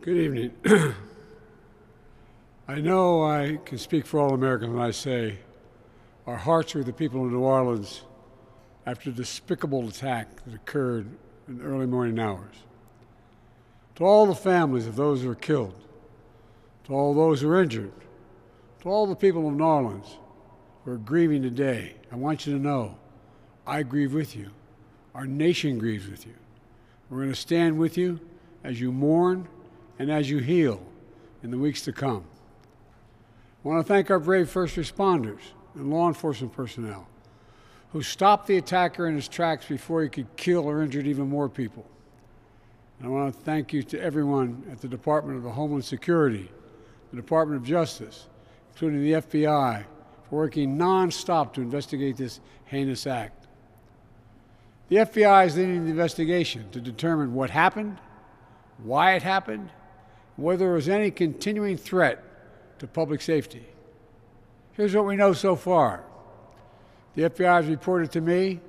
Good evening. I know I can speak for all Americans when I say our hearts are with the people of New Orleans after the despicable attack that occurred in the early morning hours. To all the families of those who were killed, to all those who were injured, to all the people of New Orleans who are grieving today, I want you to know I grieve with you. Our nation grieves with you. We're going to stand with you as you mourn and as you heal in the weeks to come. I want to thank our brave first responders and law enforcement personnel who stopped the attacker in his tracks before he could kill or injure even more people. And I want to thank you to everyone at the Department of Homeland Security, the Department of Justice, including the FBI, for working nonstop to investigate this heinous act. The FBI is leading the investigation to determine what happened, why it happened, and whether there was any continuing threat to public safety. Here's what we know so far. The FBI has reported to me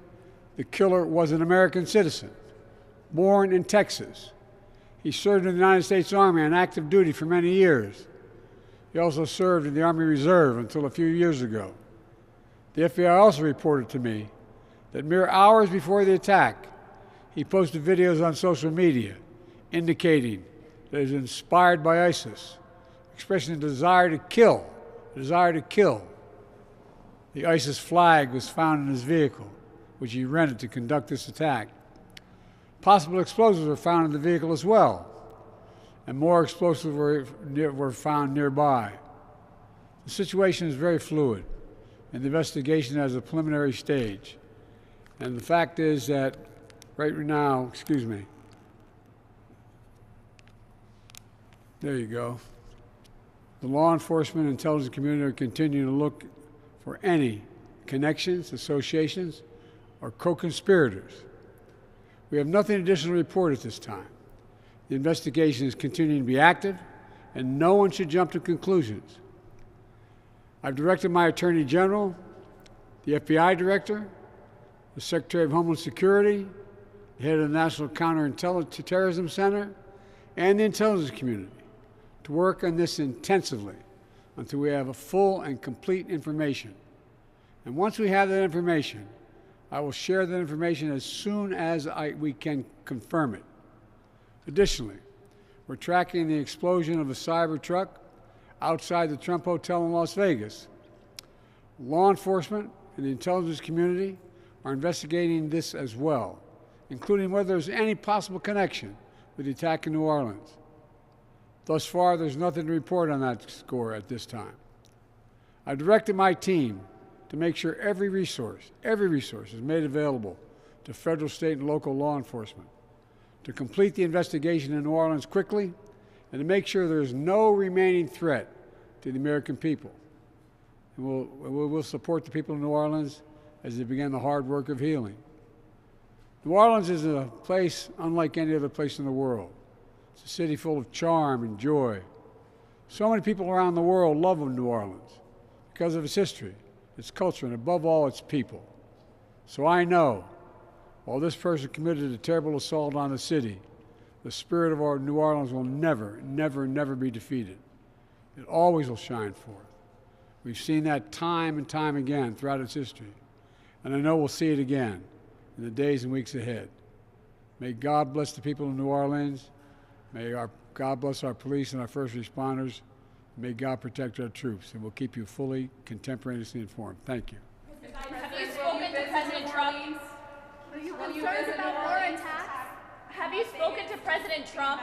the killer was an American citizen, born in Texas. He served in the United States Army on active duty for many years. He also served in the Army Reserve until a few years ago. The FBI also reported to me that mere hours before the attack, he posted videos on social media indicating that he was inspired by ISIS, expressing a desire to kill. The ISIS flag was found in his vehicle, which he rented to conduct this attack. Possible explosives were found in the vehicle as well, and more explosives were found nearby. The situation is very fluid, and the investigation has a preliminary stage. And the fact is that right now, there you go. The law enforcement and intelligence community are continuing to look for any connections, associations, or co-conspirators. We have nothing additional to report at this time. The investigation is continuing to be active, and no one should jump to conclusions. I've directed my Attorney General, the FBI Director, the Secretary of Homeland Security, the head of the National Counter-Terrorism Center, and the intelligence community to work on this intensively until we have a full and complete information. And once we have that information, I will share that information as soon as we can confirm it. Additionally, we're tracking the explosion of a cyber truck outside the Trump Hotel in Las Vegas. Law enforcement and the intelligence community are investigating this as well, including whether there's any possible connection with the attack in New Orleans. Thus far, there's nothing to report on that score at this time. I directed my team to make sure every resource is made available to federal, state, and local law enforcement to complete the investigation in New Orleans quickly and to make sure there's no remaining threat to the American people. And we'll support the people of New Orleans as they begin the hard work of healing. New Orleans is a place unlike any other place in the world. It's a city full of charm and joy. So many people around the world love New Orleans because of its history, its culture, and above all, its people. So I know, while this person committed a terrible assault on the city, the spirit of our New Orleans will never, never, never be defeated. It always will shine forth. We've seen that time and time again throughout its history, and I know we'll see it again in the days and weeks ahead. May God bless the people of New Orleans. May God bless our police and our first responders. May God protect our troops, and we'll keep you fully contemporaneously informed. Thank you. Have you spoken to President Trump? Are you concerned about more attacks? Have you spoken to President Trump?